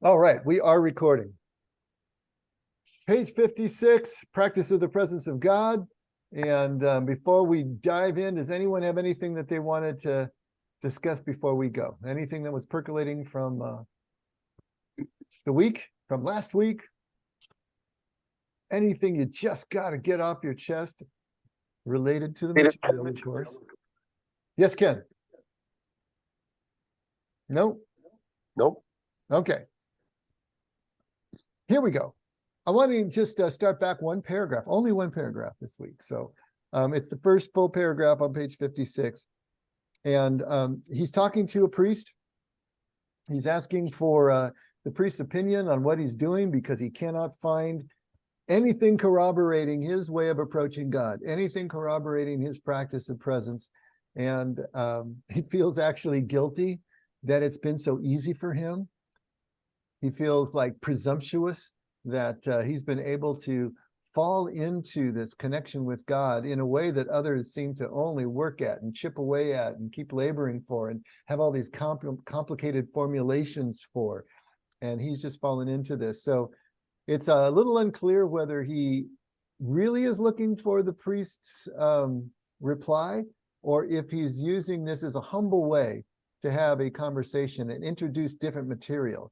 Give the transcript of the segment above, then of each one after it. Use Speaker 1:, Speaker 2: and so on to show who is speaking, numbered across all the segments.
Speaker 1: All right, we are recording. Page 56, Practice of the Presence of God. And before we dive in, does anyone have anything that they wanted to discuss before we go? Anything that was percolating from the week, from last week? Anything you just got to get off your chest related to the material, of course? Yes, Ken? No?
Speaker 2: Nope.
Speaker 1: Okay. Here we go. I want to just start back one paragraph, only one paragraph this week. So it's the first full paragraph on page 56. And he's talking to a priest. He's asking for the priest's opinion on what he's doing because he cannot find anything corroborating his way of approaching God, anything corroborating his practice of presence. And he feels actually guilty that it's been so easy for him. He feels like presumptuous that he's been able to fall into this connection with God in a way that others seem to only work at and chip away at and keep laboring for and have all these complicated formulations for. And he's just fallen into this. So it's a little unclear whether he really is looking for the priest's reply or if he's using this as a humble way to have a conversation and introduce different material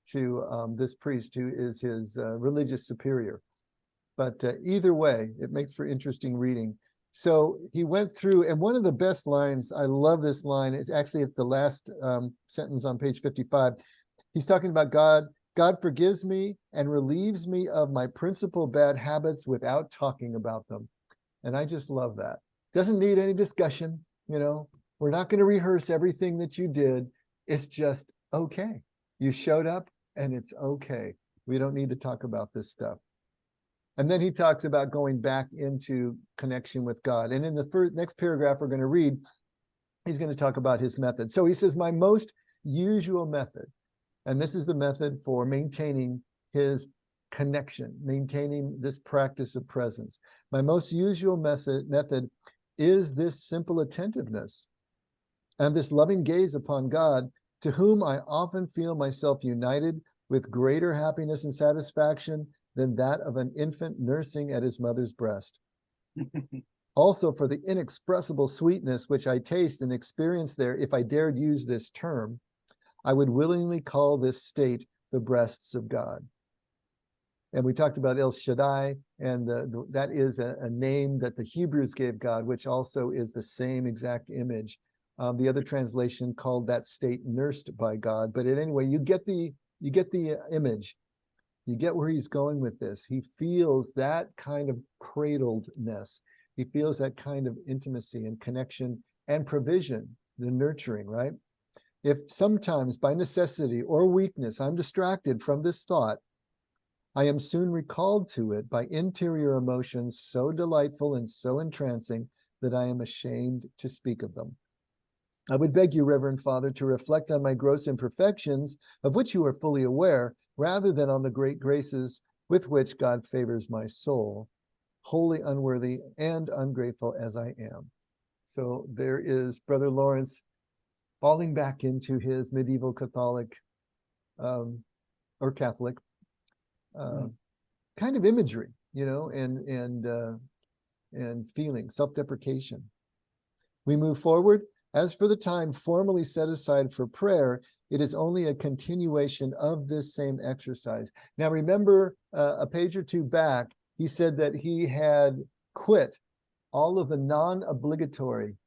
Speaker 1: to this priest who is his religious superior. But either way, it makes for interesting reading. So he went through, and one of the best lines, I love this line, is actually at the last sentence on page 55. He's talking about God. God forgives me and relieves me of my principal bad habits without talking about them. And I just love that. Doesn't need any discussion, you know. We're not going to rehearse everything that you did. It's just okay. You showed up and it's okay. We don't need to talk about this stuff. And then he talks about going back into connection with God. And in the next paragraph we're going to read, he's going to talk about his method. So he says, my most usual method, and this is the method for maintaining his connection, maintaining this practice of presence. My most usual method is this simple attentiveness and this loving gaze upon God, to whom I often feel myself united with greater happiness and satisfaction than that of an infant nursing at his mother's breast. Also for the inexpressible sweetness which I taste and experience there, if I dared use this term, I would willingly call this state the breasts of God. And we talked about El Shaddai, and that is a name that the Hebrews gave God, which also is the same exact image. The other translation called that state nursed by God. But anyway, you get the image. You get where he's going with this. He feels that kind of cradledness. He feels that kind of intimacy and connection and provision, the nurturing, right? If sometimes by necessity or weakness I'm distracted from this thought, I am soon recalled to it by interior emotions so delightful and so entrancing that I am ashamed to speak of them. I would beg you, Reverend Father, to reflect on my gross imperfections, of which you are fully aware, rather than on the great graces with which God favors my soul, wholly unworthy and ungrateful as I am. So there is Brother Lawrence falling back into his medieval Catholic or Catholic kind of imagery, you know, and feeling, self-deprecation. We move forward. As for the time formally set aside for prayer, it is only a continuation of this same exercise. Now, remember a page or two back, he said that he had quit all of the non-obligatory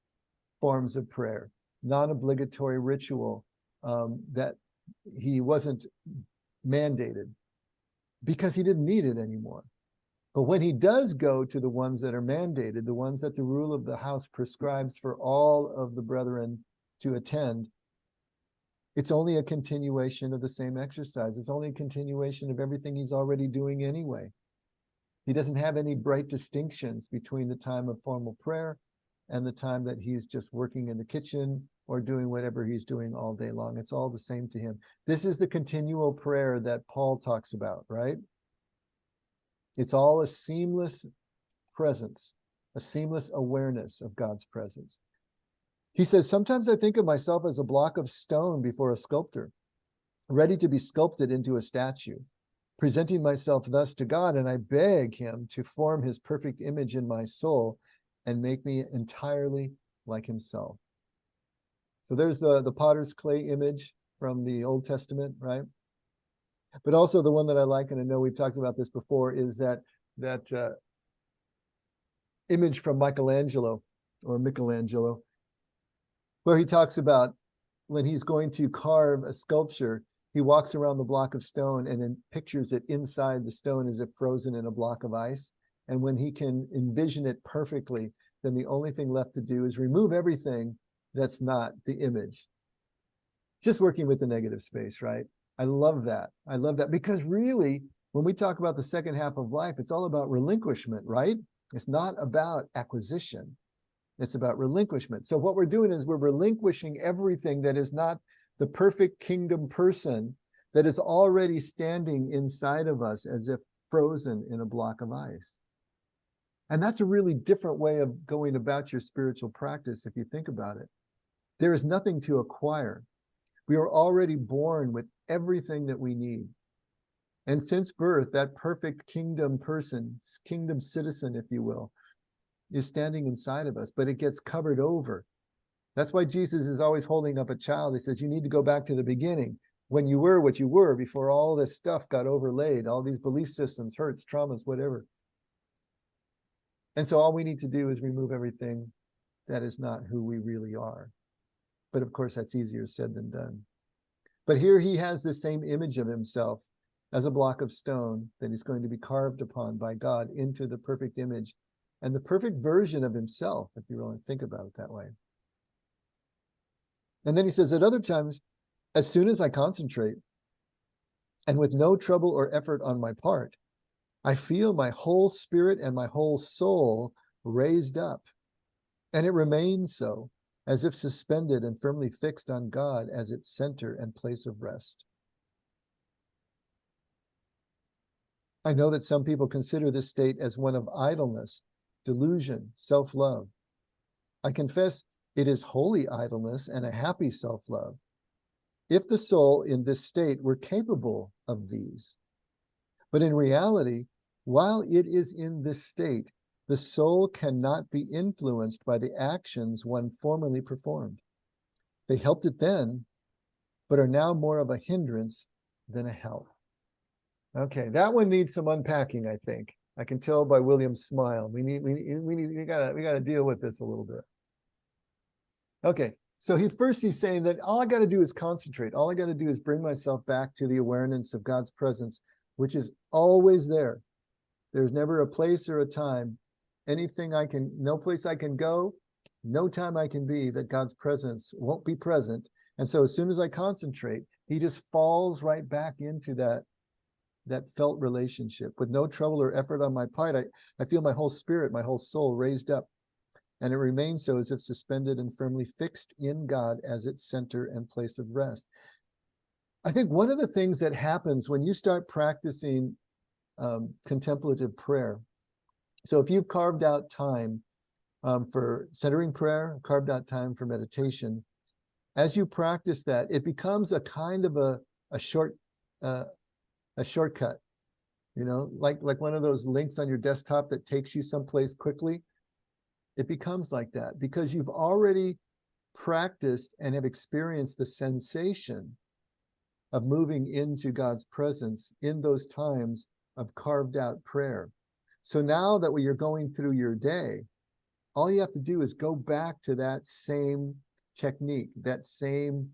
Speaker 1: forms of prayer, non-obligatory ritual that he wasn't mandated because he didn't need it anymore. But when he does go to the ones that are mandated, the ones that the rule of the house prescribes for all of the brethren to attend, it's only a continuation of the same exercise. It's only a continuation of everything he's already doing anyway. He doesn't have any bright distinctions between the time of formal prayer and the time that he's just working in the kitchen or doing whatever he's doing all day long. It's all the same to him. This is the continual prayer that Paul talks about, right? It's all a seamless presence, a seamless awareness of God's presence. He says, sometimes I think of myself as a block of stone before a sculptor, ready to be sculpted into a statue, presenting myself thus to God, and I beg him to form his perfect image in my soul and make me entirely like himself. So there's the potter's clay image from the Old Testament, right? But also the one that I like, and I know we've talked about this before, is that image from Michelangelo, where he talks about when he's going to carve a sculpture, he walks around the block of stone and then pictures it inside the stone as if frozen in a block of ice. And when he can envision it perfectly, then the only thing left to do is remove everything that's not the image. Just working with the negative space, right? I love that. I love that because really, when we talk about the second half of life, it's all about relinquishment, right? It's not about acquisition. It's about relinquishment. So what we're doing is we're relinquishing everything that is not the perfect kingdom person that is already standing inside of us as if frozen in a block of ice. And that's a really different way of going about your spiritual practice if you think about it. There is nothing to acquire. We are already born with everything that we need. And since birth, that perfect kingdom person, kingdom citizen, if you will, is standing inside of us, but it gets covered over. That's why Jesus is always holding up a child. He says, you need to go back to the beginning, when you were what you were before all this stuff got overlaid, all these belief systems, hurts, traumas, whatever. And so all we need to do is remove everything that is not who we really are. But of course, that's easier said than done. But here he has the same image of himself as a block of stone that is going to be carved upon by God into the perfect image and the perfect version of himself, if you really think about it that way. And then he says, at other times, as soon as I concentrate, and with no trouble or effort on my part, I feel my whole spirit and my whole soul raised up, and it remains so, as if suspended and firmly fixed on God as its center and place of rest. I know that some people consider this state as one of idleness, delusion, self-love. I confess it is holy idleness and a happy self-love, if the soul in this state were capable of these. But in reality, while it is in this state, the soul cannot be influenced by the actions one formerly performed. They helped it then, but are now more of a hindrance than a help. Okay, that one needs some unpacking, I think. I can tell by William's smile. We gotta deal with this a little bit. Okay, so he's saying that all I got to do is concentrate. All I got to do is bring myself back to the awareness of God's presence, which is always there. There's never a place or a time, no place I can go, no time I can be that God's presence won't be present. And so as soon as I concentrate, he just falls right back into that felt relationship. With no trouble or effort on my part, I feel my whole spirit, my whole soul raised up, and it remains so as if suspended and firmly fixed in God as its center and place of rest. I think one of the things that happens when you start practicing contemplative prayer, so if you've carved out time for centering prayer, carved out time for meditation, as you practice that, it becomes a kind of a shortcut, like one of those links on your desktop that takes you someplace quickly. It becomes like that because you've already practiced and have experienced the sensation of moving into God's presence in those times of carved out prayer. So now that when you're going through your day, all you have to do is go back to that same technique, that same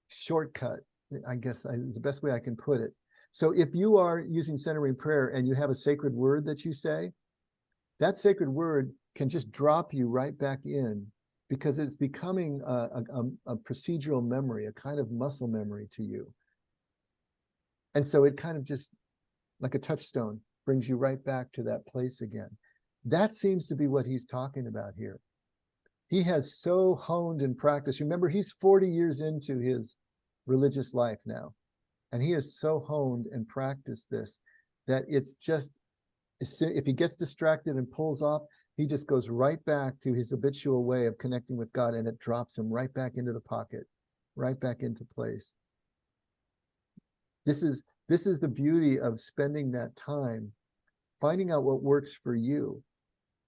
Speaker 1: shortcut, I guess is the best way I can put it. So if you are using centering prayer and you have a sacred word that you say, that sacred word can just drop you right back in because it's becoming a procedural memory, a kind of muscle memory to you. And so it kind of just, like a touchstone, brings you right back to that place again. That seems to be what he's talking about here. He has so honed and practiced. Remember, he's 40 years into his religious life now, and he has so honed and practiced this that it's just, if he gets distracted and pulls off, he just goes right back to his habitual way of connecting with God, and it drops him right back into the pocket. right back into place. This is the beauty of spending that time, finding out what works for you.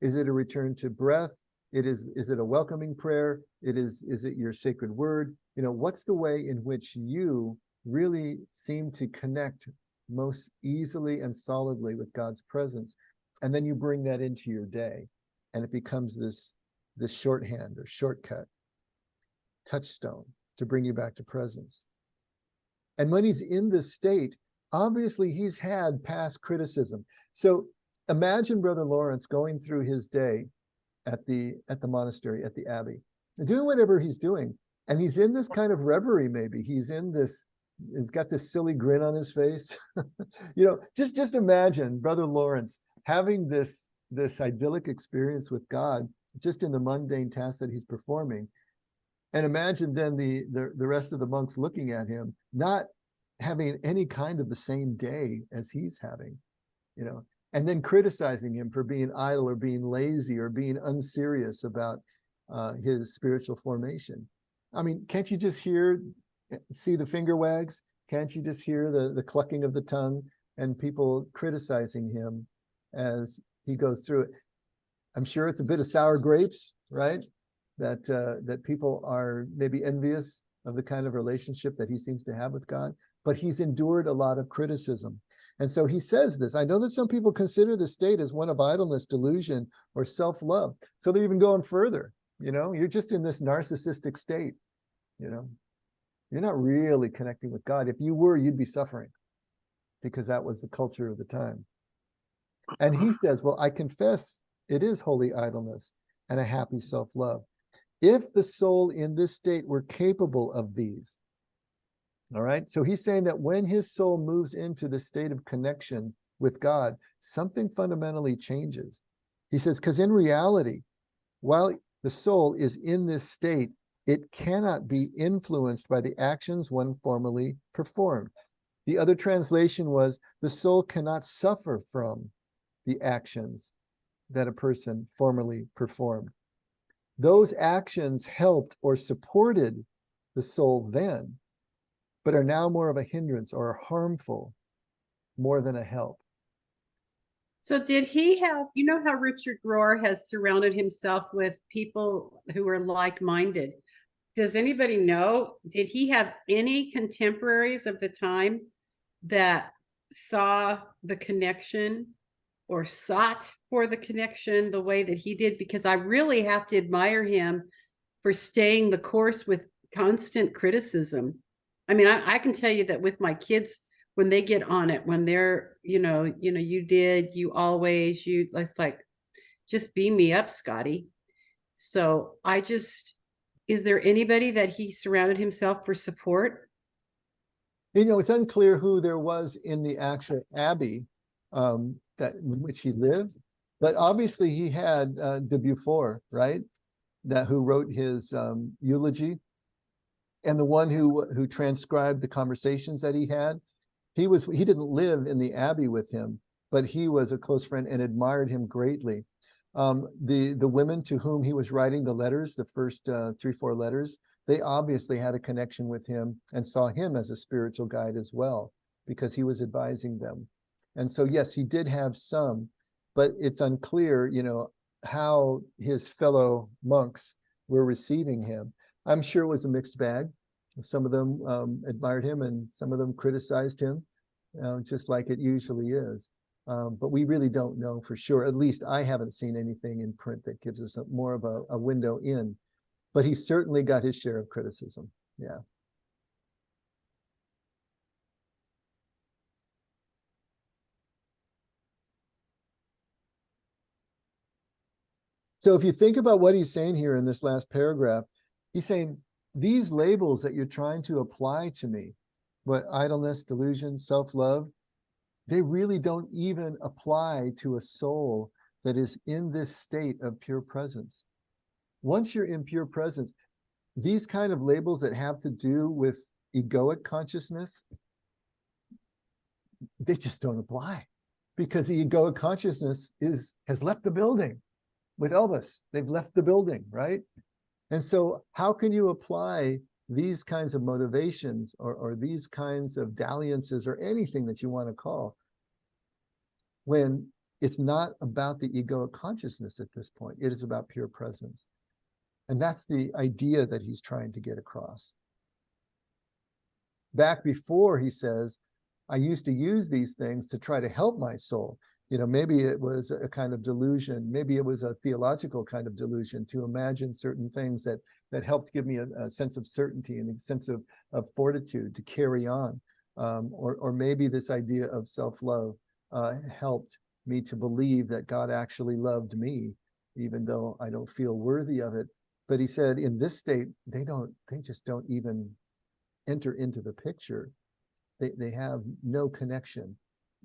Speaker 1: Is it a return to breath? Is it a welcoming prayer? Is it your sacred word? What's the way in which you really seem to connect most easily and solidly with God's presence? And then you bring that into your day, and it becomes this shorthand or shortcut, touchstone to bring you back to presence. And when he's in this state, obviously he's had past criticism. So imagine Brother Lawrence going through his day at the monastery, at the abbey, doing whatever he's doing. And he's in this kind of reverie, maybe. He's got this silly grin on his face. Just imagine Brother Lawrence having this idyllic experience with God, just in the mundane tasks that he's performing. And imagine then the rest of the monks looking at him, not having any kind of the same day as he's having, and then criticizing him for being idle or being lazy or being unserious about his spiritual formation. I mean, can't you just see the finger wags? Can't you just hear the clucking of the tongue and people criticizing him as he goes through it? I'm sure it's a bit of sour grapes, right? That people are maybe envious of the kind of relationship that he seems to have with God, but he's endured a lot of criticism. And so he says this. I know that some people consider the state as one of idleness, delusion, or self-love. So they're even going further. You're just in this narcissistic state. You're not really connecting with God. If you were, you'd be suffering, because that was the culture of the time. And he says, well, I confess it is holy idleness and a happy self-love. If the soul in this state were capable of these. All right. So he's saying that when his soul moves into the state of connection with God, something fundamentally changes. He says, because in reality, while the soul is in this state, it cannot be influenced by the actions one formerly performed. The other translation was, the soul cannot suffer from the actions that a person formerly performed. Those actions helped or supported the soul then, but are now more of a hindrance or are harmful more than a help.
Speaker 2: So did he have, how Richard Rohr has surrounded himself with people who are like-minded? Does anybody know, did he have any contemporaries of the time that saw the connection or sought for the connection the way that he did? Because I really have to admire him for staying the course with constant criticism. I mean, I can tell you that with my kids, when they get on it, when they're, it's like, just beam me up, Scotty. So is there anybody that he surrounded himself for support?
Speaker 1: It's unclear who there was in the actual abbey that in which he lived, but obviously he had de Beaufort, right? Who wrote his eulogy, and the one who transcribed the conversations that he had. He didn't live in the abbey with him, but he was a close friend and admired him greatly. The women to whom he was writing the letters, the first 3-4 letters, they obviously had a connection with him and saw him as a spiritual guide as well, because he was advising them. And so, yes, he did have some, but it's unclear, how his fellow monks were receiving him. I'm sure it was a mixed bag. Some of them admired him and some of them criticized him, just like it usually is. But we really don't know for sure. At least I haven't seen anything in print that gives us more of a window in. But he certainly got his share of criticism. Yeah. So if you think about what he's saying here in this last paragraph, he's saying these labels that you're trying to apply to me, what idleness, delusion, self-love, they really don't even apply to a soul that is in this state of pure presence. Once you're in pure presence, these kind of labels that have to do with egoic consciousness, they just don't apply, because the egoic consciousness has left the building. With Elvis, they've left the building, right? And so how can you apply these kinds of motivations or these kinds of dalliances or anything that you want to call, when it's not about the egoic consciousness at this point, it is about pure presence. And that's the idea that he's trying to get across. Back before, he says, I used to use these things to try to help my soul. You know, maybe it was a kind of delusion. Maybe it was a theological kind of delusion to imagine certain things that helped give me a sense of certainty and a sense of fortitude to carry on. Or maybe this idea of self-love helped me to believe that God actually loved me, even though I don't feel worthy of it. But he said, in this state, they just don't even enter into the picture. They have no connection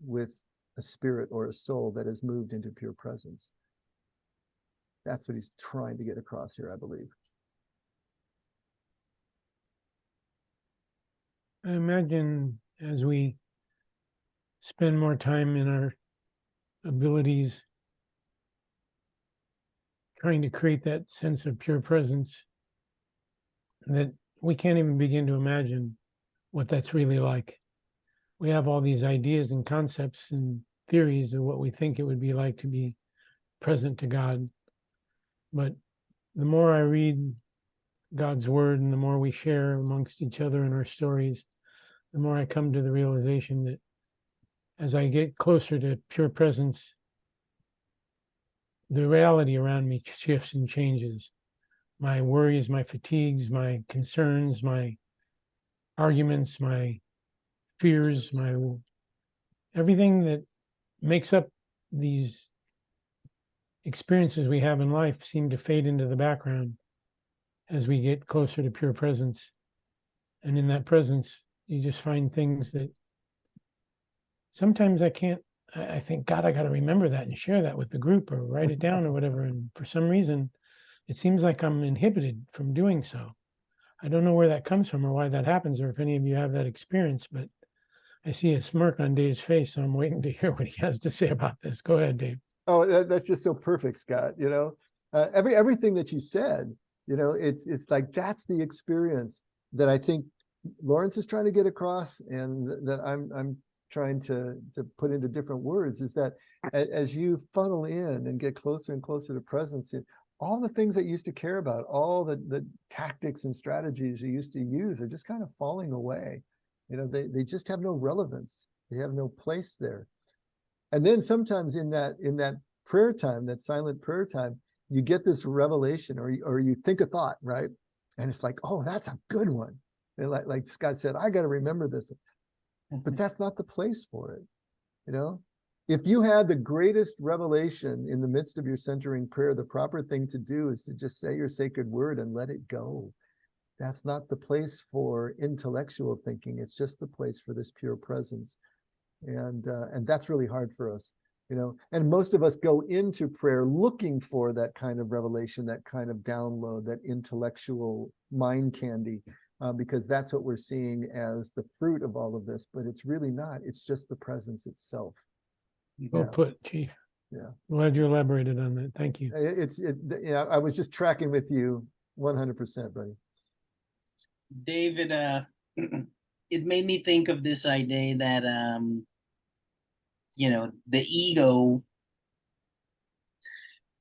Speaker 1: with a spirit or a soul that has moved into pure presence. That's what he's trying to get across here, I believe.
Speaker 3: I imagine as we spend more time in our abilities trying to create that sense of pure presence, that we can't even begin to imagine what that's really like. We have all these ideas and concepts and theories of what we think it would be like to be present to God. But the more I read God's word and the more we share amongst each other in our stories, the more I come to the realization that as I get closer to pure presence, the reality around me shifts and changes. My worries, my fatigues, my concerns, my arguments, my fears, my everything that makes up these experiences we have in life seem to fade into the background as we get closer to pure presence. And in that presence, you just find things that sometimes I think, God, I got to remember that and share that with the group or write it down or whatever. And for some reason, it seems like I'm inhibited from doing so. I don't know where that comes from or why that happens, or if any of you have that experience, but I see a smirk on Dave's face, so I'm waiting to hear what he has to say about this. Go ahead, Dave.
Speaker 1: Oh, that's just so perfect, Scott. You know, everything that you said, you know, it's like that's the experience that I think Lawrence is trying to get across, and that I'm trying to put into different words, is that as you funnel in and get closer and closer to presence, all the things that you used to care about, all the tactics and strategies you used to use are just kind of falling away. You know, they just have no relevance. They have no place there. And then sometimes in that prayer time, that silent prayer time, you get this revelation, or you think a thought, right? And it's like, oh, that's a good one. And like Scott said, I got to remember this. But that's not the place for it. You know, if you had the greatest revelation in the midst of your centering prayer, the proper thing to do is to just say your sacred word and let it go. That's not the place for intellectual thinking. It's just the place for this pure presence. And that's really hard for us, you know, and most of us go into prayer looking for that kind of revelation, that kind of download, that intellectual mind candy, because that's what we're seeing as the fruit of all of this, but it's really not. It's just the presence itself.
Speaker 3: Well put, Chief.
Speaker 1: Yeah.
Speaker 3: Glad you elaborated on that. Thank you.
Speaker 1: It's yeah, I was just tracking with you 100%, buddy.
Speaker 4: David, it made me think of this idea that you know, the ego,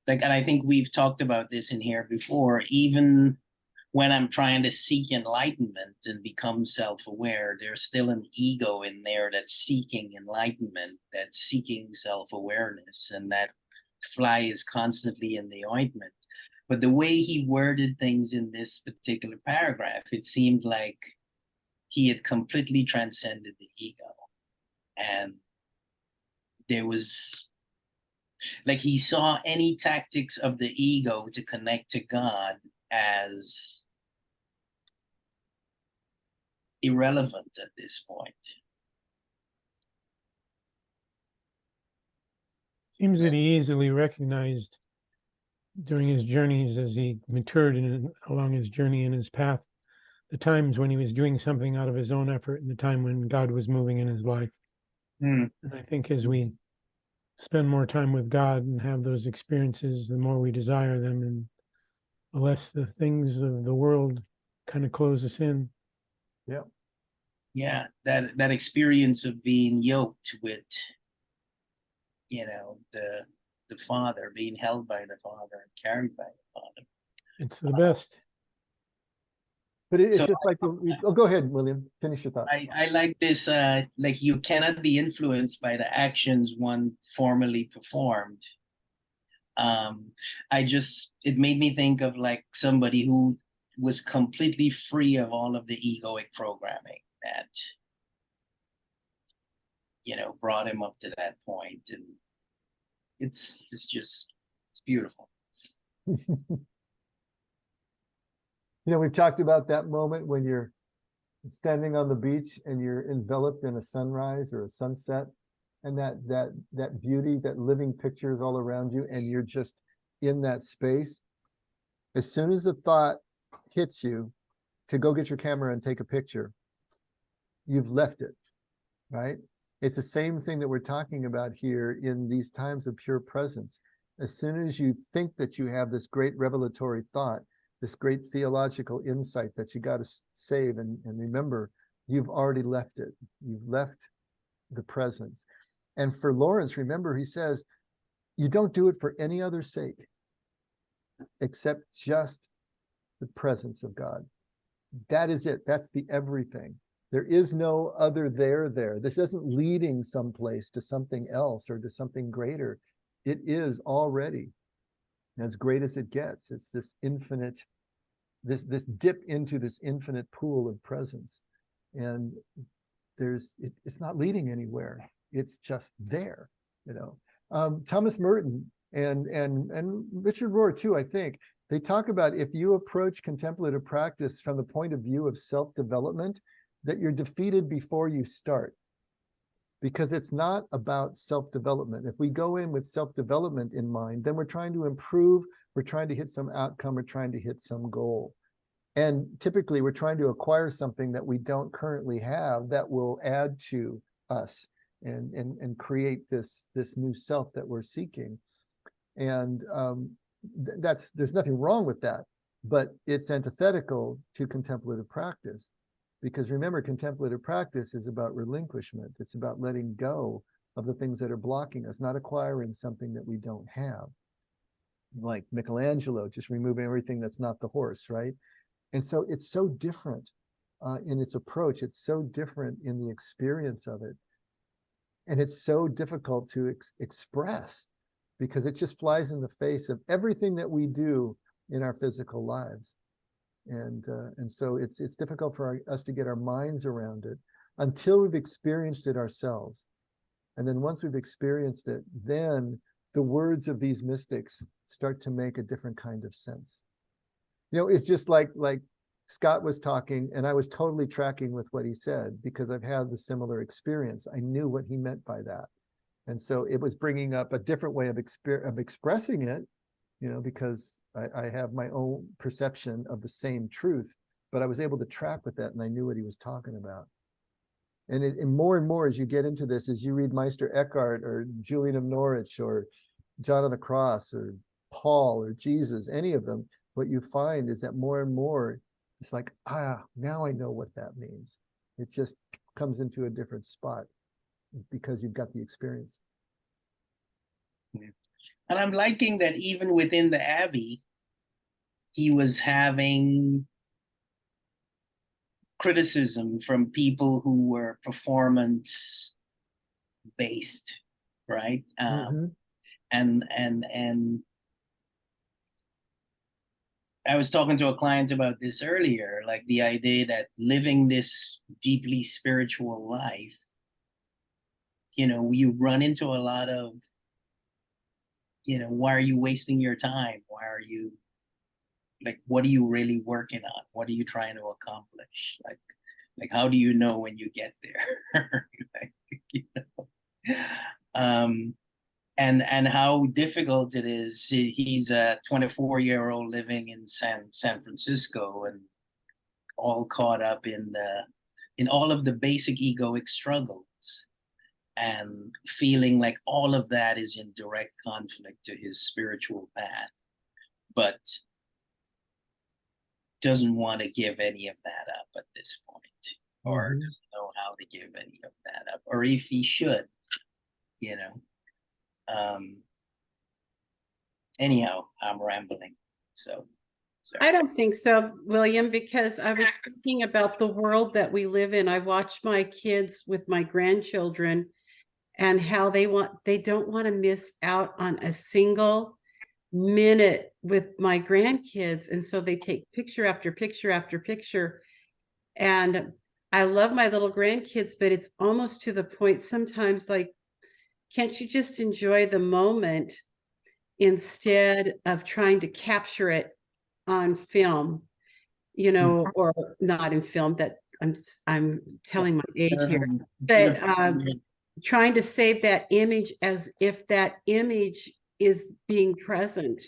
Speaker 4: like, and I think we've talked about this in here before, even when I'm trying to seek enlightenment and become self-aware, there's still an ego in there that's seeking enlightenment, that's seeking self-awareness, and that fly is constantly in the ointment. But the way he worded things in this particular paragraph, it seemed like he had completely transcended the ego. And there was, like, he saw any tactics of the ego to connect to God as irrelevant at this point.
Speaker 3: Seems that he easily recognized during his journeys as he matured along his journey and his path, the times when he was doing something out of his own effort and the time when God was moving in his life. And I think as we spend more time with God and have those experiences, the more we desire them, and the less the things of the world kind of close us in.
Speaker 4: Yeah, that experience of being yoked with, the Father, being held by the Father and carried by the Father.
Speaker 3: It's the best.
Speaker 1: But it's
Speaker 4: So
Speaker 1: just like, oh, go ahead, William, finish your thought.
Speaker 4: I like this, like you cannot be influenced by the actions one formerly performed. It made me think of like somebody who was completely free of all of the egoic programming that, brought him up to that point. And it's beautiful.
Speaker 1: We've talked about that moment when you're standing on the beach and you're enveloped in a sunrise or a sunset, and that beauty, that living picture is all around you, and you're just in that space. As soon as the thought hits you to go get your camera and take a picture, you've left it, right? It's the same thing that we're talking about here in these times of pure presence. As soon as you think that you have this great revelatory thought, this great theological insight that you got to save and remember, you've already left it. You've left the presence. And for Lawrence, remember, he says, you don't do it for any other sake except just the presence of God. That is it. That's the everything. There is no other there. This isn't leading someplace to something else or to something greater. It is already as great as it gets. It's this infinite, this dip into this infinite pool of presence. And it's not leading anywhere. It's just there, Thomas Merton and Richard Rohr too, I think, they talk about if you approach contemplative practice from the point of view of self-development, that you're defeated before you start, because it's not about self-development. If we go in with self-development in mind, then we're trying to improve, we're trying to hit some outcome, we're trying to hit some goal. And typically we're trying to acquire something that we don't currently have that will add to us and create this new self that we're seeking. And there's nothing wrong with that, but it's antithetical to contemplative practice. Because remember, contemplative practice is about relinquishment. It's about letting go of the things that are blocking us, not acquiring something that we don't have. Like Michelangelo, just removing everything that's not the horse, right? And so it's so different in its approach. It's so different in the experience of it. And it's so difficult to express because it just flies in the face of everything that we do in our physical lives. And so it's difficult for us to get our minds around it until we've experienced it ourselves. And then once we've experienced it, then the words of these mystics start to make a different kind of sense. It's just like Scott was talking, and I was totally tracking with what he said because I've had the similar experience. I knew what he meant by that. And so it was bringing up a different way of expressing it, because I have my own perception of the same truth, but I was able to track with that and I knew what he was talking about. And more and more as you get into this, as you read Meister Eckhart or Julian of Norwich or John of the Cross or Paul or Jesus, any of them, what you find is that more and more, it's like, now I know what that means. It just comes into a different spot because you've got the experience.
Speaker 4: Yeah. And I'm liking that even within the Abbey, he was having criticism from people who were performance based, right? And I was talking to a client about this earlier, like the idea that living this deeply spiritual life, you run into a lot of, why are you wasting your time? Why are you, what are you really working on? What are you trying to accomplish? Like how do you know when you get there? And how difficult it is. He's a 24-year-old living in San Francisco and all caught up in all of the basic egoic struggles and feeling like all of that is in direct conflict to his spiritual path. But doesn't want to give any of that up at this point, or
Speaker 1: Mhm.
Speaker 4: doesn't know how to give any of that up, or if he should, you know. Anyhow, I'm rambling, so. sorry.
Speaker 2: I don't think so, William, because I was thinking about the world that we live in. I watch my kids with my grandchildren and how they don't want to miss out on a single minute with my grandkids. And so they take picture after picture after picture. And I love my little grandkids, but it's almost to the point sometimes like, can't you just enjoy the moment instead of trying to capture it on film, or not in film, that I'm telling my age here, but trying to save that image as if that image is being present,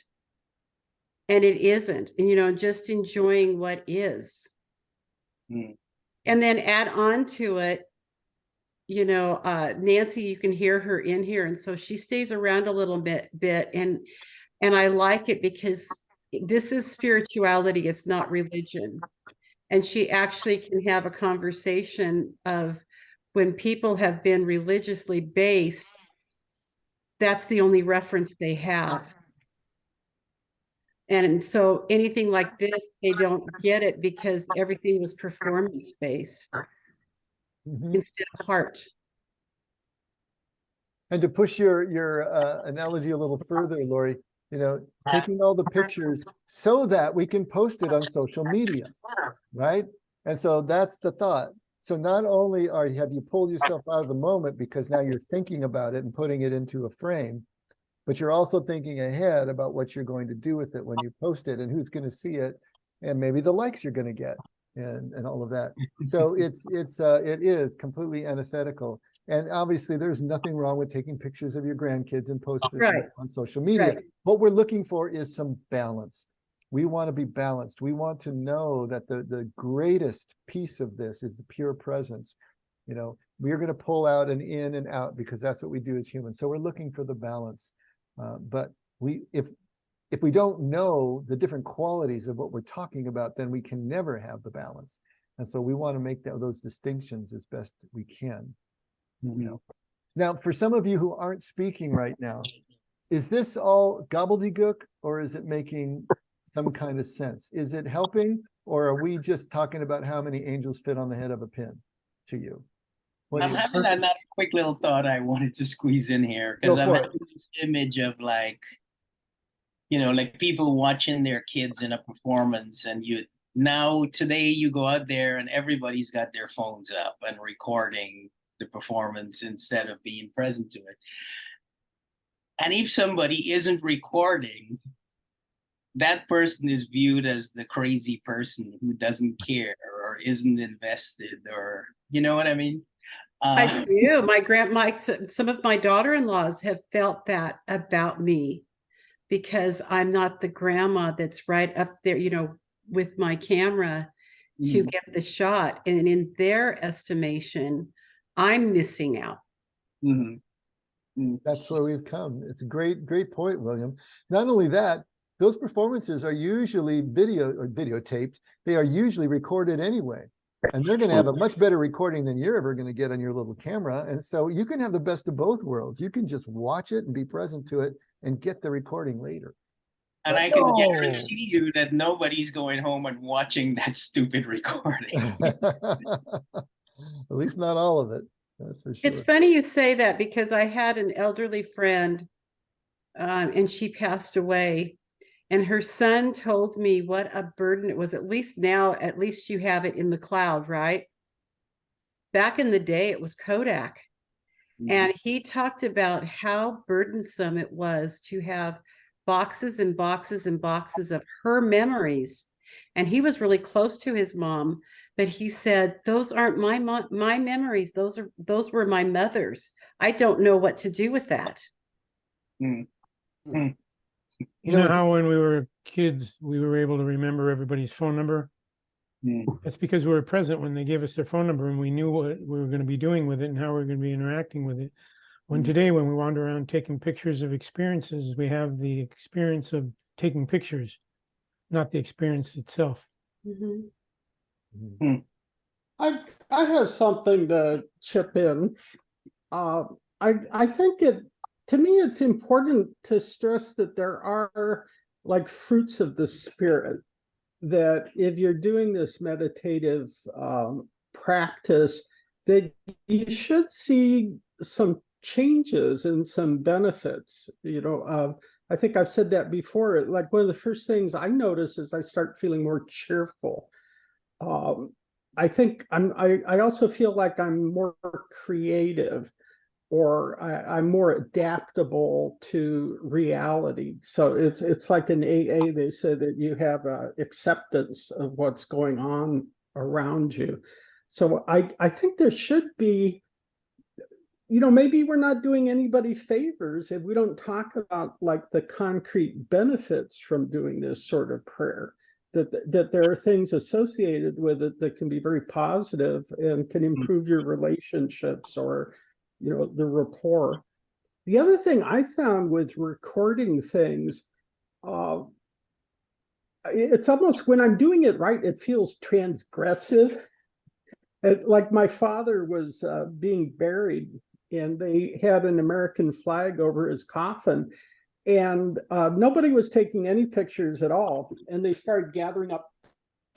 Speaker 2: and it isn't, and just enjoying what is.
Speaker 4: Mm.
Speaker 2: And then add on to it, Nancy, you can hear her in here, and so she stays around a little bit, and I like it because this is spirituality, it's not religion. And she actually can have a conversation of when people have been religiously based, that's the only reference they have. And so anything like this, they don't get it because everything was performance based
Speaker 1: Mhm.
Speaker 2: instead of heart.
Speaker 1: And to push your analogy a little further, Lori, taking all the pictures so that we can post it on social media, right? And so that's the thought. So not only have you pulled yourself out of the moment because now you're thinking about it and putting it into a frame, but you're also thinking ahead about what you're going to do with it when you post it and who's going to see it, and maybe the likes you're going to get and all of that. So it is completely antithetical. And obviously there's nothing wrong with taking pictures of your grandkids and posting them
Speaker 2: Right.
Speaker 1: on social media.
Speaker 2: Right.
Speaker 1: What we're looking for is some balance. We want to be balanced. We want to know that the greatest piece of this is the pure presence. We are going to pull out and in and out because that's what we do as humans. So we're looking for the balance. But if we don't know the different qualities of what we're talking about, then we can never have the balance. And so we want to make those distinctions as best we can. Now, for some of you who aren't speaking right now, is this all gobbledygook or is it making some kind of sense? Is it helping, or are we just talking about how many angels fit on the head of a pin to you?
Speaker 4: I'm having another quick little thought I wanted to squeeze in here, because I'm having this image of like people watching their kids in a performance, and today you go out there and everybody's got their phones up and recording the performance instead of being present to it. And if somebody isn't recording, that person is viewed as the crazy person who doesn't care or isn't invested, or you know what I mean?
Speaker 2: I do. Some of my daughter-in-laws have felt that about me because I'm not the grandma that's right up there, with my camera to get the shot. And in their estimation, I'm missing out.
Speaker 1: That's where we've come. It's a great point, William. Not only that, those performances are usually videotaped. They are usually recorded anyway. And they're going to have a much better recording than you're ever going to get on your little camera. And so you can have the best of both worlds. You can just watch it and be present to it and get the recording later.
Speaker 4: And I can guarantee you that nobody's going home and watching that stupid recording.
Speaker 1: At least not all of it. That's for sure.
Speaker 2: It's funny you say that because I had an elderly friend and she passed away. And her son told me what a burden it was. At least you have it in the cloud, right? Back in the day, it was Kodak. And he talked about how burdensome it was to have boxes and boxes and boxes of her memories. And he was really close to his mom, but he said, those aren't my memories. Those were my mother's. I don't know what to do with that.
Speaker 3: You know how when we were kids, we were able to remember everybody's phone number? That's because we were present when they gave us their phone number and we knew what we were going to be doing with it and how we were going to be interacting with it. Today, when we wander around taking pictures of experiences, we have the experience of taking pictures, not the experience itself.
Speaker 2: Mhm.
Speaker 5: I have something to chip in. I think to me, it's important to stress that there are like fruits of the spirit, that if you're doing this meditative practice, that you should see some changes and some benefits. I think I've said that before. Like one of the first things I notice is I start feeling more cheerful. I think I also feel like I'm more creative, or I'm more adaptable to reality. So it's like in AA, they say that you have acceptance of what's going on around you. So I think there should be, maybe we're not doing anybody favors if we don't talk about like the concrete benefits from doing this sort of prayer. That there are things associated with it that can be very positive and can improve your relationships, or the rapport. The other thing I found with recording things, it's almost, when I'm doing it right, it feels transgressive. Like my father was being buried, and they had an American flag over his coffin, and nobody was taking any pictures at all. And they started gathering up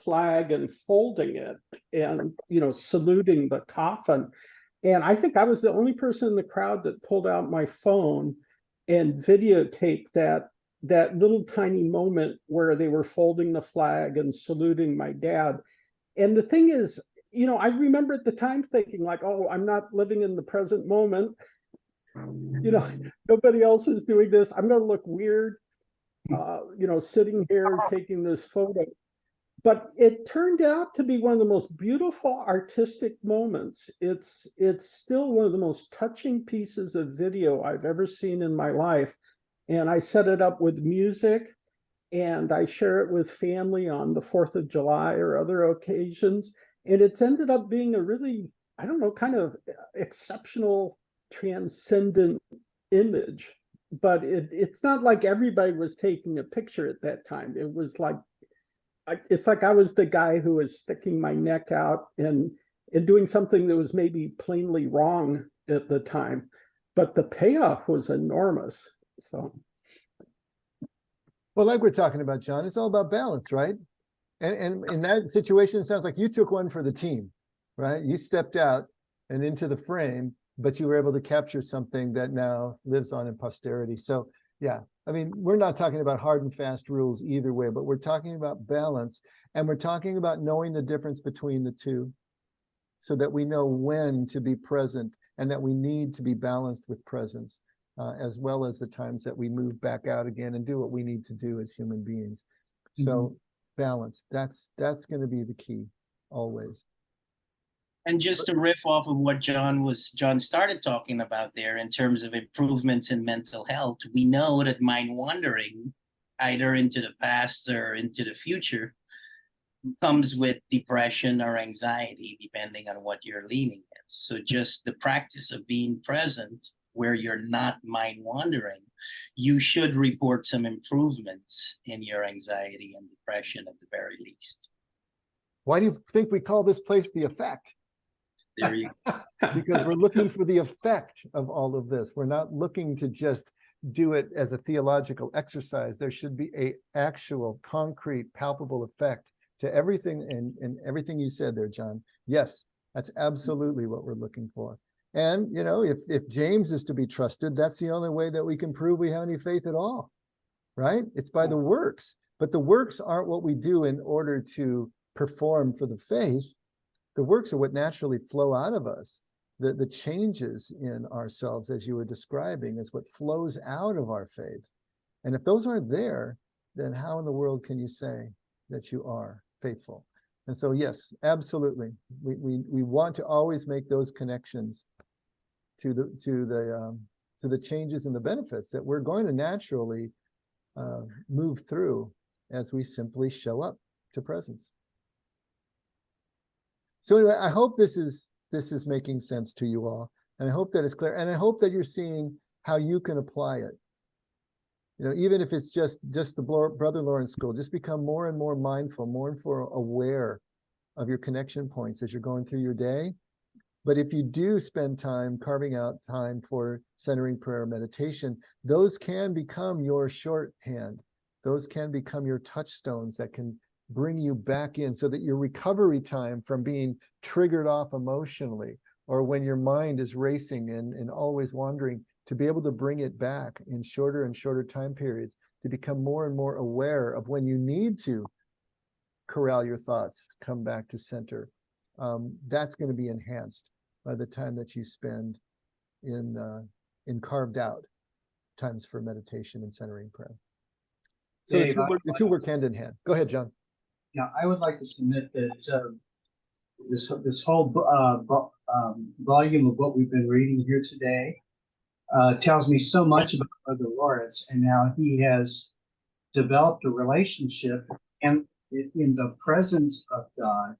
Speaker 5: flag and folding it, and saluting the coffin. And I think I was the only person in the crowd that pulled out my phone and videotaped that little tiny moment where they were folding the flag and saluting my dad. And the thing is, I remember at the time thinking like, oh, I'm not living in the present moment. Nobody else is doing this. I'm going to look weird, sitting here taking this photo. But it turned out to be one of the most beautiful artistic moments. It's still one of the most touching pieces of video I've ever seen in my life. And I set it up with music, and I share it with family on the 4th of July or other occasions. And it's ended up being a really, I don't know, kind of exceptional, transcendent image. But it's not like everybody was taking a picture at that time. It was like, it's like I was the guy who was sticking my neck out and doing something that was maybe plainly wrong at the time, but the payoff was enormous. So,
Speaker 1: Well, like we're talking about, John, it's all about balance, right? And in that situation, it sounds like you took one for the team, right? You stepped out and into the frame, but you were able to capture something that now lives on in posterity. So yeah, I mean, we're not talking about hard and fast rules either way, but we're talking about balance, and we're talking about knowing the difference between the two, so that we know when to be present and that we need to be balanced with presence, as well as the times that we move back out again and do what we need to do as human beings. So balance, that's going to be the key always.
Speaker 4: And just to riff off of what John started talking about there in terms of improvements in mental health, we know that mind wandering, either into the past or into the future, comes with depression or anxiety, depending on what your leaning is. So just the practice of being present where you're not mind wandering, you should report some improvements in your anxiety and depression at the very least.
Speaker 1: Why do you think we call this place The Effect?
Speaker 4: There you go.
Speaker 1: Because we're looking for the effect of all of this. We're not looking to just do it as a theological exercise. There should be a actual, concrete, palpable effect to everything, and everything you said there, John. Yes, that's absolutely what we're looking for. And, if James is to be trusted, that's the only way that we can prove we have any faith at all, right? It's by the works. But the works aren't what we do in order to perform for the faith. The works are what naturally flow out of us. The changes in ourselves, as you were describing, is what flows out of our faith. And if those aren't there, then how in the world can you say that you are faithful? And so, yes, absolutely. We want to always make those connections to the changes and the benefits that we're going to naturally move through as we simply show up to presence. So anyway, I hope this is making sense to you all, and I hope that it's clear, and I hope that you're seeing how you can apply it You know, even if it's just the Brother Lawrence School, just become more and more mindful, more and more aware of your connection points as you're going through your day. But if you do spend time carving out time for centering prayer meditation, those can become your shorthand. Those can become your touchstones that can bring you back in, so that your recovery time from being triggered off emotionally, or when your mind is racing and always wandering, to be able to bring it back in shorter and shorter time periods, to become more and more aware of when you need to corral your thoughts, come back to center. That's going to be enhanced by the time that you spend in carved out times for meditation and centering prayer. So
Speaker 6: Dave,
Speaker 1: the two work hand in hand. Go ahead, John.
Speaker 6: Yeah, I would like to submit that this whole volume of what we've been reading here today tells me so much about Brother Lawrence, and how he has developed a relationship and in the presence of God,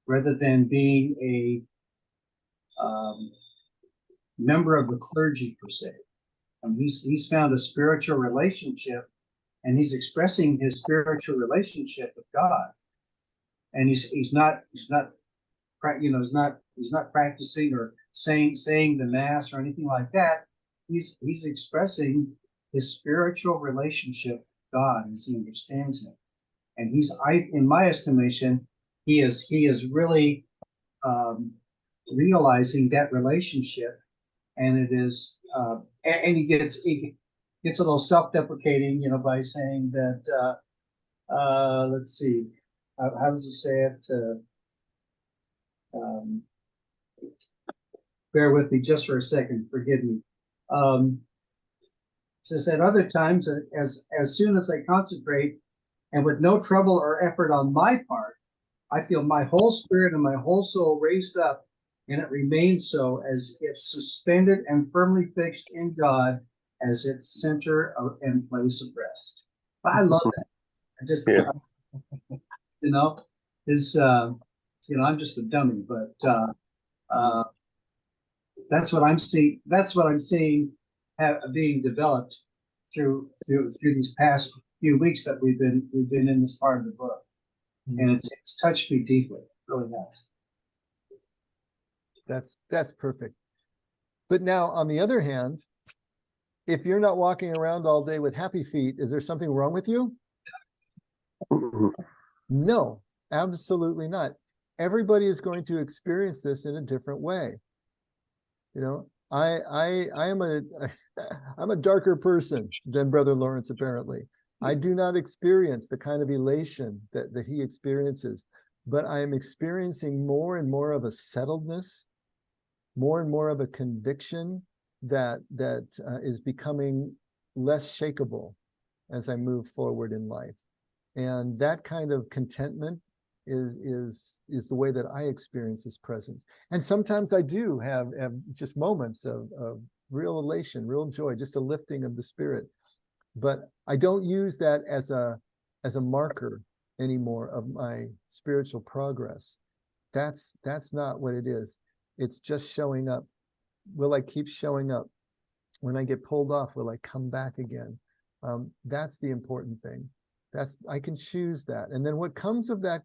Speaker 6: rather than being a member of the clergy per se. He's found a spiritual relationship, and he's expressing his spiritual relationship with God. And he's not practicing or saying the mass or anything like that. He's expressing his spiritual relationship with God as he understands him. And in my estimation, he is really realizing that relationship, and it is and he gets a little self-deprecating, by saying that let's see, how does he say it? Bear with me just for a second, forgive me. Says at other times, as soon as I concentrate, and with no trouble or effort on my part, I feel my whole spirit and my whole soul raised up, and it remains so, as if suspended and firmly fixed in God as its center and place of rest. I love that. I just, I'm just a dummy, but that's what I'm seeing. That's what I'm seeing being developed through these past few weeks that we've been in this part of the book, and it's touched me deeply. It really has.
Speaker 1: That's perfect. But now, on the other hand, if you're not walking around all day with happy feet, is there something wrong with you? No, absolutely not. Everybody is going to experience this in a different way. I am I'm a darker person than Brother Lawrence, apparently. I do not experience the kind of elation that he experiences, but I am experiencing more and more of a settledness, more and more of a conviction that is becoming less shakable as I move forward in life. And that kind of contentment is the way that I experience his presence. And sometimes I do have just moments of real elation, real joy, just a lifting of the spirit. But I don't use that as a marker anymore of my spiritual progress. That's not what it is. It's just showing up. Will I keep showing up? When I get pulled off, will I come back again? That's the important thing. I can choose that. And then what comes of that,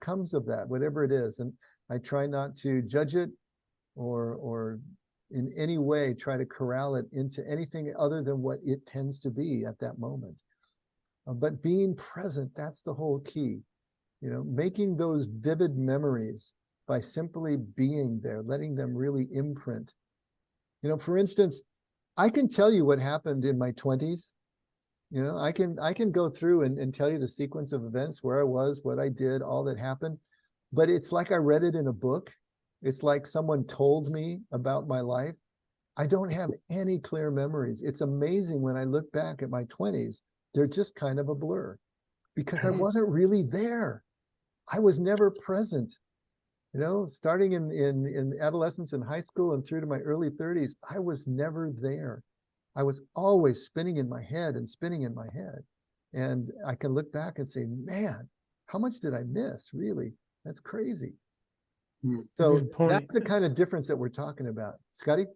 Speaker 1: whatever it is. And I try not to judge it or in any way try to corral it into anything other than what it tends to be at that moment. But being present, that's the whole key. Making those vivid memories by simply being there, letting them really imprint. For instance, I can tell you what happened in my 20s. I can go through and tell you the sequence of events, where I was, what I did, all that happened. But it's like I read it in a book. It's like someone told me about my life. I don't have any clear memories. It's amazing when I look back at my 20s, they're just kind of a blur because I wasn't really there. I was never present. Starting in adolescence and high school and through to my early 30s, I was never there. I was always spinning in my head. And I can look back and say, man, how much did I miss? Really? That's crazy. So
Speaker 3: Good point.
Speaker 1: that's the kind of difference that we're talking about. Scotty?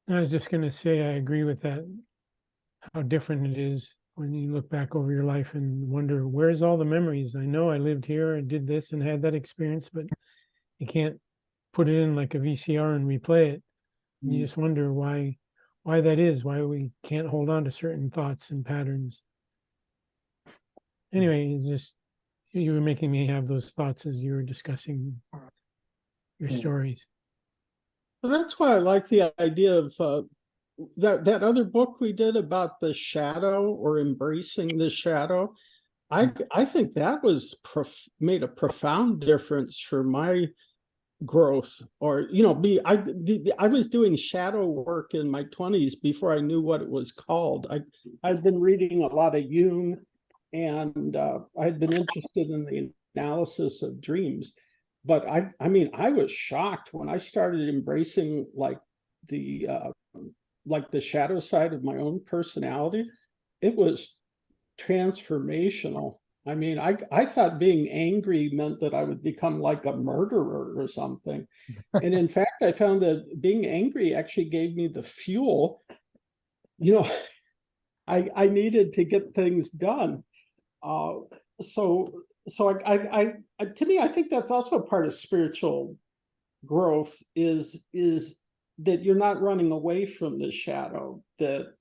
Speaker 3: I was just going to say, I agree with that, how different it is when you look back over your life and wonder, where's all the memories? I know I lived here and did this and had that experience, but you can't put it in like a VCR and replay it. And you just wonder why that is, why we can't hold on to certain thoughts and patterns. Anyway, it's just, you were making me have those thoughts as you were discussing your stories.
Speaker 5: So that's why I like the idea of that other book we did about the shadow or embracing the shadow. I think that was made a profound difference for my growth. Or I was doing shadow work in my 20s before I knew what it was called. I'd been reading a lot of Jung, and I'd been interested in the analysis of dreams. But I mean, I was shocked when I started embracing like the shadow side of my own personality. It was transformational. I mean, I thought being angry meant that I would become like a murderer or something. And in fact, I found that being angry actually gave me the fuel, I needed to get things done. So to me, I think that's also a part of spiritual growth is that you're not running away from the shadow, that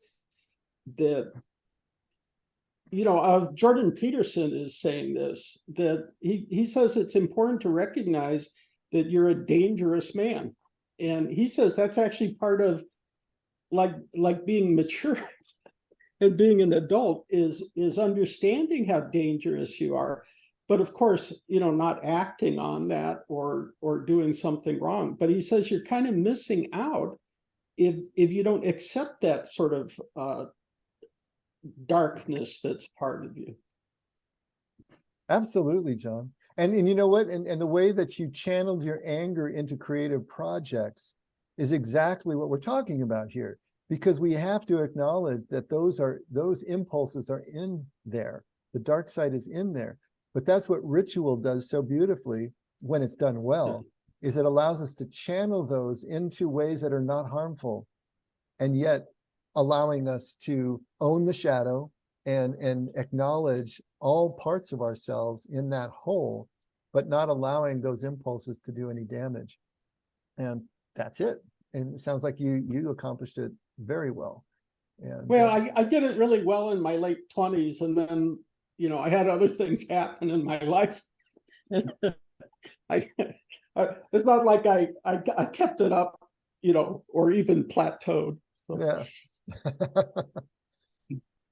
Speaker 5: Jordan Peterson is saying this, that he says it's important to recognize that you're a dangerous man. And he says that's actually part of like being mature and being an adult is understanding how dangerous you are. But of course, not acting on that or doing something wrong. But he says you're kind of missing out if you don't accept that sort of darkness that's part of you.
Speaker 1: Absolutely, John. And you know what? And the way that you channeled your anger into creative projects is exactly what we're talking about here, because we have to acknowledge that those impulses are in there. The dark side is in there. But that's what ritual does so beautifully when it's done well, is it allows us to channel those into ways that are not harmful, and yet allowing us to own the shadow and acknowledge all parts of ourselves in that whole, but not allowing those impulses to do any damage. And that's it. And it sounds like you accomplished it very well. And
Speaker 5: well, I did it really well in my late 20s, and then I had other things happen in my life. It's not like I kept it up, or even plateaued. So.
Speaker 1: Yeah.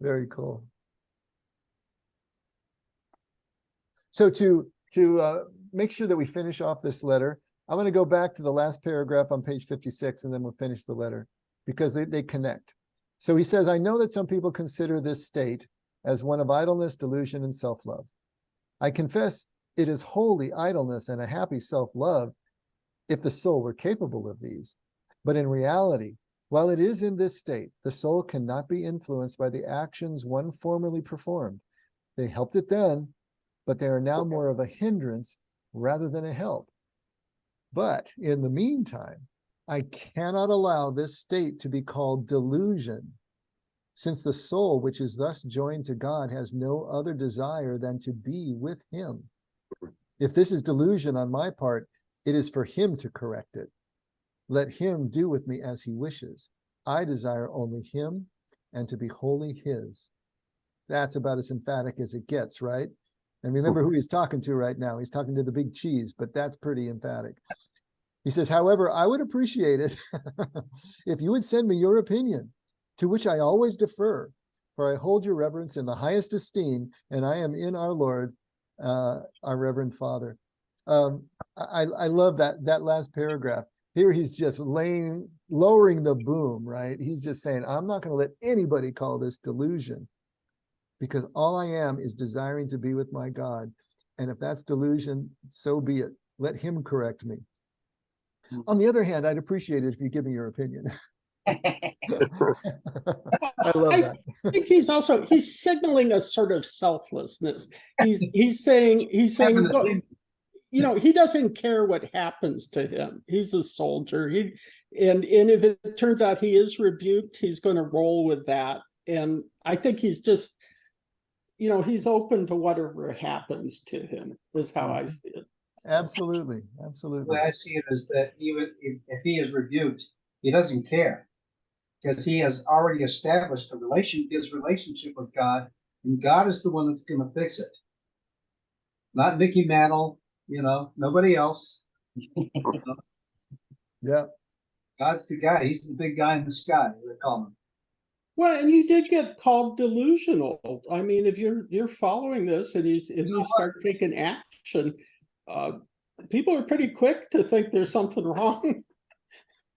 Speaker 1: Very cool. So to make sure that we finish off this letter, I'm going to go back to the last paragraph on page 56, and then we'll finish the letter because they connect. So he says, I know that some people consider this state as one of idleness, delusion, and self-love. I confess it is wholly idleness and a happy self-love if the soul were capable of these. But in reality, while it is in this state, the soul cannot be influenced by the actions one formerly performed. They helped it then, but they are now more of a hindrance rather than a help. But in the meantime, I cannot allow this state to be called delusion, since the soul which is thus joined to God has no other desire than to be with him. If this is delusion on my part, it is for him to correct it. Let him do with me as he wishes. I desire only him and to be wholly his. That's about as emphatic as it gets, right? And remember who he's talking to right now. He's talking to the big cheese, but that's pretty emphatic. He says, however, I would appreciate it if you would send me your opinion, to which I always defer, for I hold your reverence in the highest esteem, and I am in our Lord, our Reverend Father. I love that last paragraph. Here he's just lowering the boom, right? He's just saying, I'm not going to let anybody call this delusion, because all I am is desiring to be with my God. And if that's delusion, so be it. Let him correct me. On the other hand, I'd appreciate it if you give me your opinion. I love that.
Speaker 5: I think he's signaling a sort of selflessness. He's saying, look, he doesn't care what happens to him. He's a soldier. And if it turns out he is rebuked, he's going to roll with that. And I think he's just you know, he's open to whatever happens to him, is how I see it.
Speaker 1: Absolutely,
Speaker 6: The
Speaker 1: absolutely.
Speaker 6: way I see it is that even if he is rebuked, he doesn't care. Because he has already established his relationship with God, and God is the one that's gonna fix it. Not Mickey Mantle, nobody else.
Speaker 1: Yeah,
Speaker 6: God's the guy. He's the big guy in the sky, as they call him.
Speaker 5: Well, and you did get called delusional. I mean, if you're following this and you start taking action, people are pretty quick to think there's something wrong.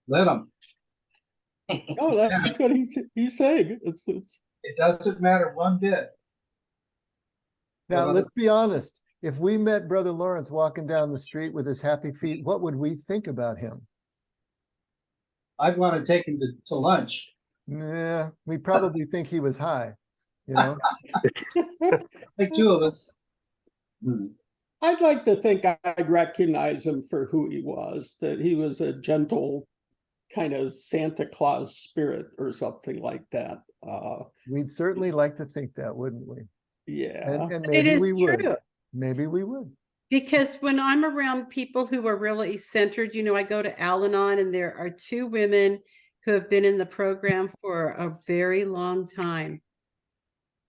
Speaker 6: Let him.
Speaker 5: No, that's what he's saying.
Speaker 6: It doesn't matter one bit.
Speaker 1: now
Speaker 6: Well,
Speaker 1: let's be honest. If we met Brother Lawrence walking down the street with his happy feet, what would we think about him?
Speaker 6: I'd want to take him to lunch.
Speaker 1: Yeah, we probably think he was high, you know?
Speaker 6: Like two of us. Hmm.
Speaker 5: I'd like to think I'd recognize him for who he was, that he was a gentle kind of Santa Claus spirit or something like that.
Speaker 1: We'd certainly like to think that, wouldn't we?
Speaker 5: Yeah.
Speaker 1: And
Speaker 2: It
Speaker 1: maybe
Speaker 2: is
Speaker 1: we would.
Speaker 2: true.
Speaker 1: Maybe we would.
Speaker 2: Because when I'm around people who are really centered, I go to Al-Anon and there are two women who have been in the program for a very long time.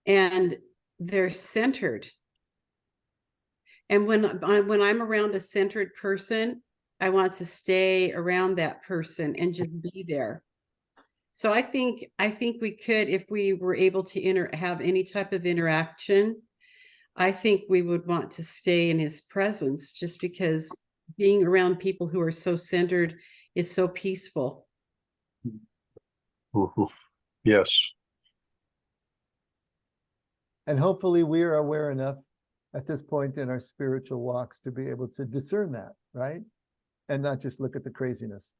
Speaker 2: And they're centered. And when I'm around a centered person, I want to stay around that person and just be there. So I think we could, if we were able to have any type of interaction, I think we would want to stay in his presence, just because being around people who are so centered is so peaceful.
Speaker 7: Mhm. Yes.
Speaker 1: And hopefully we are aware enough at this point in our spiritual walks to be able to discern that, right? And not just look at the craziness.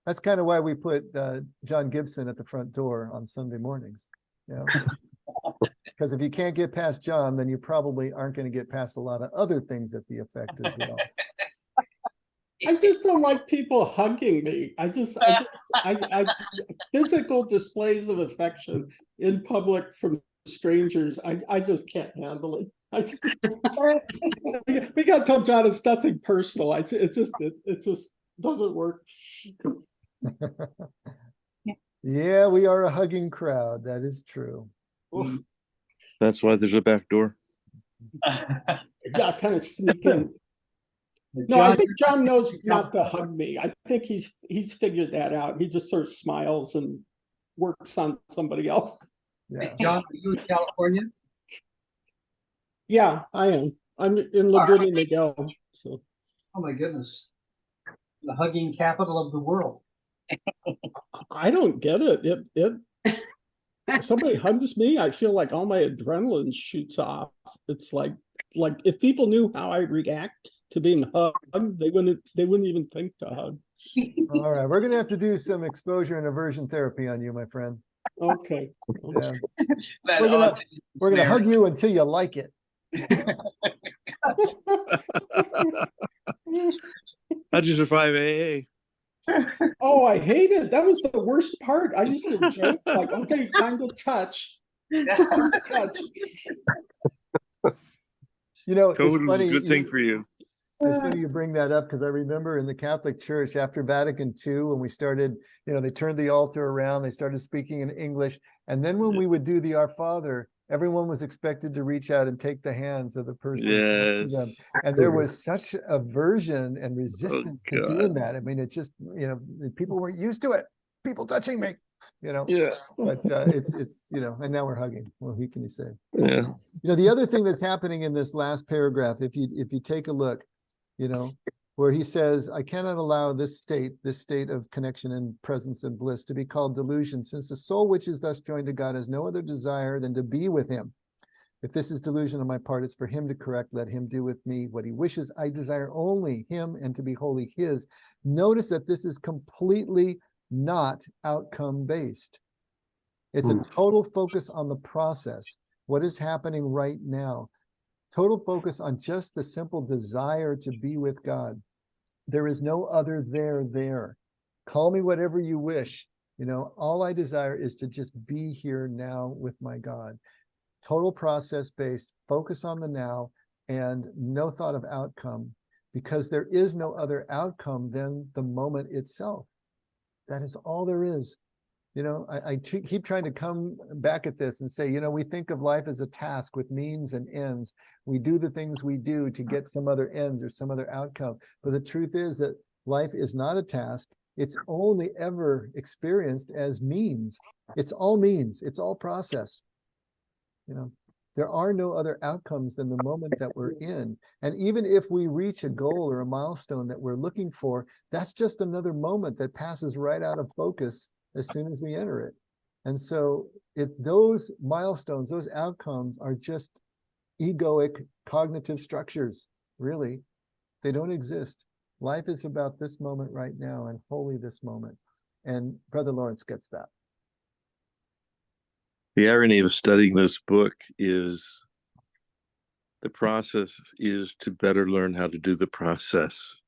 Speaker 1: That's kind of why we put John Gibson at the front door on Sunday mornings. Because if you can't get past John, then you probably aren't going to get past a lot of other things at the effect as well.
Speaker 5: I just don't like people hugging me. I physical displays of affection in public from strangers. I just can't handle it. We got to tell John it's nothing personal. It just doesn't work.
Speaker 1: Yeah, we are a hugging crowd. That is true.
Speaker 7: That's why there's a back door.
Speaker 5: Yeah, kind of sneaking. No,
Speaker 6: John,
Speaker 5: I think John knows not to hug me. I think he's figured that out. He just sort of smiles and works on somebody else.
Speaker 1: Yeah.
Speaker 6: John, are you in California?
Speaker 5: Yeah, I am. I'm in Laguna Niguel. So
Speaker 6: Oh my goodness. The hugging capital of the world.
Speaker 5: I don't get it. If somebody hugs me, I feel like all my adrenaline shoots off. It's like if people knew how I react to being hugged, they wouldn't even think to hug.
Speaker 1: All right, we're going to have to do some exposure and aversion therapy on you, my friend.
Speaker 5: Okay.
Speaker 1: Yeah.
Speaker 4: That
Speaker 1: We're gonna hug you until you like it.
Speaker 7: How'd you survive AA?
Speaker 5: Oh, I hate it. That was the worst part. I used to joke like, okay, time to touch. Touch.
Speaker 1: You know, it's
Speaker 7: COVID was a
Speaker 1: funny.
Speaker 7: good thing for you.
Speaker 1: It's funny you bring that up because I remember in the Catholic Church after Vatican II, when we started, they turned the altar around, they started speaking in English. And then when we would do the Our Father, everyone was expected to reach out and take the hands of the person. next to them.
Speaker 7: Yes.
Speaker 1: And there was such aversion and resistance to doing that. I mean, it just, people weren't used to it. People touching me,
Speaker 7: Yeah.
Speaker 1: but it's, and now we're hugging. Well, who can you say?
Speaker 7: Yeah.
Speaker 1: The other thing that's happening in this last paragraph, if you take a look, where he says, I cannot allow this state of connection and presence and bliss to be called delusion, since the soul which is thus joined to God has no other desire than to be with him. If this is delusion on my part, it's for him to correct. Let him do with me what he wishes. I desire only him and to be wholly his. Notice that this is completely not outcome based. It's a total focus on the process. What is happening right now? Total focus on just the simple desire to be with God. There is no other there. Call me whatever you wish. You know, all I desire is to just be here now with my God. Total process based, focus on the now, and no thought of outcome, because there is no other outcome than the moment itself. That is all there is. You know, I keep trying to come back at this and say, you know, we think of life as a task with means and ends. We do the things we do to get some other ends or some other outcome. But the truth is that life is not a task. It's only ever experienced as means. It's all means. It's all process. You know, there are no other outcomes than the moment that we're in. And even if we reach a goal or a milestone that we're looking for, that's just another moment that passes right out of focus as soon as we enter it. And so those milestones, those outcomes are just egoic cognitive structures, really. They don't exist. Life is about this moment right now and wholly this moment. And Brother Lawrence gets that.
Speaker 7: The irony of studying this book is the process is to better learn how to do the process.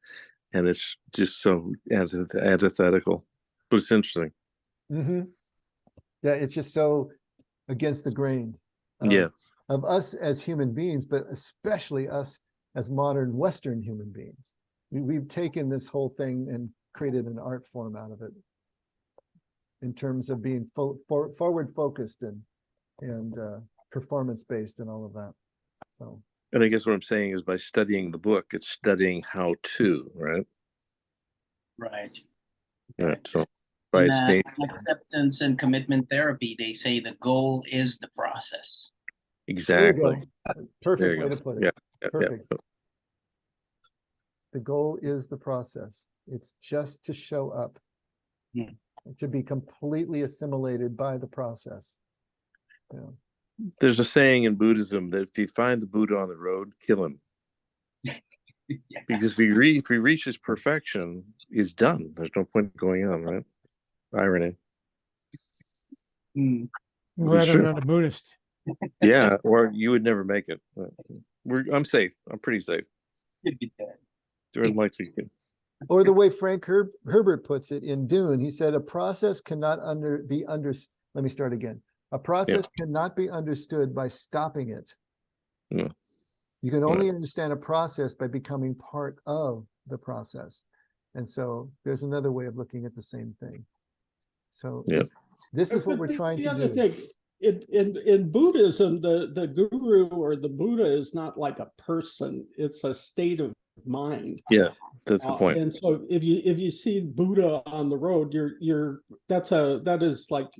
Speaker 7: And it's just so antithetical, but it's interesting.
Speaker 1: Mm-hmm. Yeah, it's just so against the grain of us as human beings, but especially us as modern Western human beings. We've taken this whole thing and created an art form out of it in terms of being forward focused and performance based and all of that. So,
Speaker 7: and I guess what I'm saying is by studying the book, it's studying how to, right?
Speaker 4: Right.
Speaker 7: Right. So
Speaker 4: In acceptance and commitment therapy, they say the goal is the process.
Speaker 7: Exactly.
Speaker 1: Perfect way to put it.
Speaker 7: Yeah.
Speaker 1: Perfect. Yeah. The goal is the process. It's just to show up, to be completely assimilated by the process. You know.
Speaker 7: There's a saying in Buddhism that if you find the Buddha on the road, kill him. Because if he reaches perfection, he's done. There's no point going on, right? Irony.
Speaker 3: Glad I'm not a Buddhist.
Speaker 7: Yeah, or you would never make it. I'm safe. I'm pretty safe. They're unlikely to.
Speaker 1: Or the way Frank Herbert puts it in Dune, he said, a process cannot be understood. Let me start again. A process cannot be understood by stopping it.
Speaker 7: Yeah.
Speaker 1: You can only understand a process by becoming part of the process. And so there's another way of looking at the same thing. So this is what we're trying to do.
Speaker 5: Thing, in Buddhism, the guru or the Buddha is not like a person, it's a state of mind.
Speaker 7: Yeah, that's the point.
Speaker 5: And so if you see Buddha on the road, that is like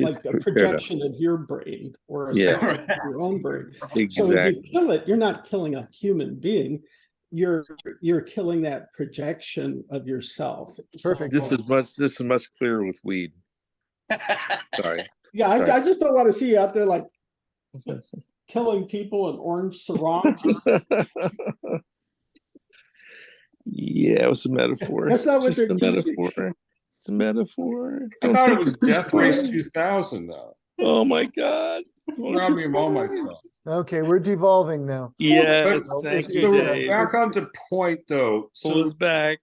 Speaker 5: a projection of your brain or your own brain.
Speaker 7: Exactly.
Speaker 5: So if you kill it, you're not killing a human being. You're killing that projection of yourself.
Speaker 1: Perfect.
Speaker 7: This is much clearer with weed. Sorry.
Speaker 5: Yeah, I just don't want to see you out there like killing people in orange sarong.
Speaker 7: Yeah, it was a metaphor.
Speaker 5: That's not what they're
Speaker 7: a metaphor. It's a metaphor.
Speaker 8: I thought it was Death Race 2000, though.
Speaker 7: Oh my God!
Speaker 8: Robbie Mall myself.
Speaker 1: Okay, we're devolving now.
Speaker 7: Yes,
Speaker 8: thank you. Back on to point though.
Speaker 7: Pull us back.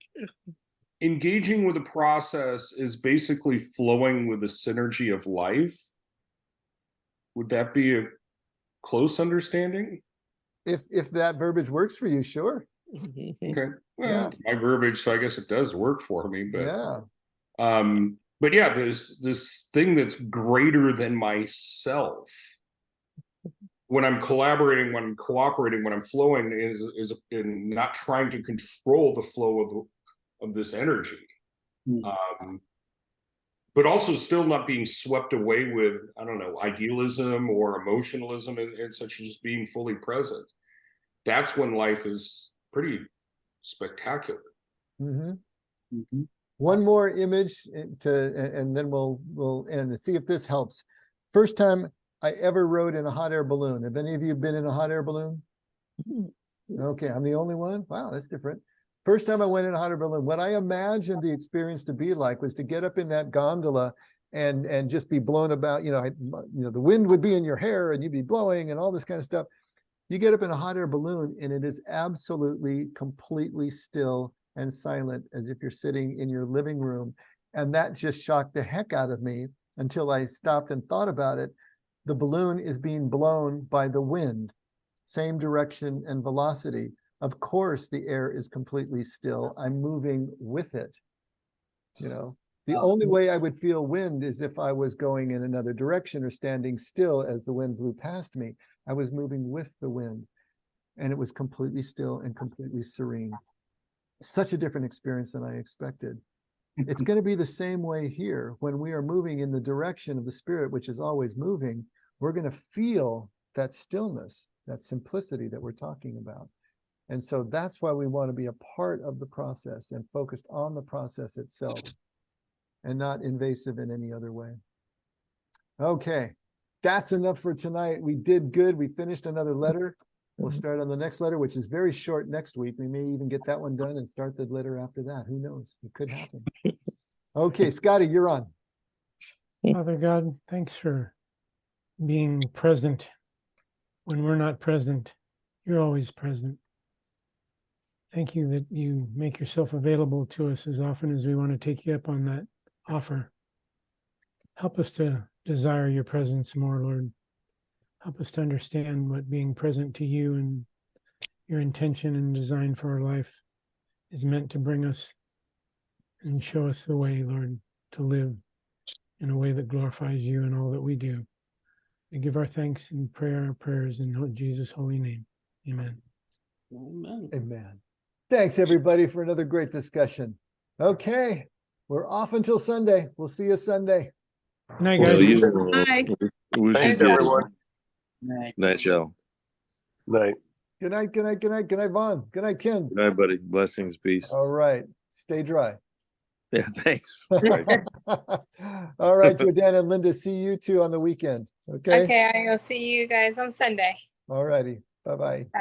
Speaker 8: Engaging with the process is basically flowing with the synergy of life. Would that be a close understanding?
Speaker 1: If that verbiage works for you, sure.
Speaker 8: Okay. Well, my verbiage, so I guess it does work for me. But
Speaker 1: but
Speaker 8: yeah, there's this thing that's greater than myself. When I'm collaborating, when I'm cooperating, when I'm flowing, is in not trying to control the flow of this energy, but also still not being swept away with, I don't know, idealism or emotionalism and such, just being fully present. That's when life is pretty spectacular.
Speaker 1: One more image and then we'll end and see if this helps. First time I ever rode in a hot air balloon. Have any of you been in a hot air balloon? Okay, I'm the only one. Wow, that's different. First time I went in a hot air balloon, what I imagined the experience to be like was to get up in that gondola and just be blown about. The wind would be in your hair and you'd be blowing and all this kind of stuff. You get up in a hot air balloon and it is absolutely, completely still and silent, as if you're sitting in your living room. And that just shocked the heck out of me until I stopped and thought about it. The balloon is being blown by the wind, same direction and velocity. Of course, the air is completely still. I'm moving with it. You know, the only way I would feel wind is if I was going in another direction or standing still as the wind blew past me. I was moving with the wind, and it was completely still and completely serene. Such a different experience than I expected. It's going to be the same way here. When we are moving in the direction of the Spirit, which is always moving, we're going to feel that stillness, that simplicity that we're talking about. And so that's why we want to be a part of the process and focused on the process itself and not invasive in any other way. Okay, that's enough for tonight. We did good. We finished another letter. We'll start on the next letter, which is very short next week. We may even get that one done and start the letter after that. Who knows? It could happen. Okay, Scotty, you're on.
Speaker 3: Father God, thanks for being present. When we're not present, you're always present. Thank you that you make yourself available to us as often as we want to take you up on that offer. Help us to desire your presence more, Lord. Help us to understand what being present to you and your intention and design for our life is meant to bring us, and show us the way, Lord, to live in a way that glorifies you in all that we do. We give our thanks and pray our prayers in Jesus' holy name. Amen.
Speaker 5: Amen.
Speaker 1: Amen. Thanks, everybody, for another great discussion. Okay, we're off until Sunday. We'll see you Sunday.
Speaker 3: Good night,
Speaker 7: Well,
Speaker 3: guys.
Speaker 2: Bye.
Speaker 7: we
Speaker 9: Thanks,
Speaker 7: should get
Speaker 9: everyone.
Speaker 7: night, Shell.
Speaker 9: Night.
Speaker 1: Good night, good night, good night, good night, Vaughn. Good night, Ken.
Speaker 7: Good night, buddy. Blessings, peace.
Speaker 1: All right, stay dry.
Speaker 7: Yeah, thanks.
Speaker 1: All right, Jordana and Linda, see you two on the weekend. Okay.
Speaker 10: Okay, I will see you guys on Sunday.
Speaker 1: All righty. Bye-bye.
Speaker 10: Bye.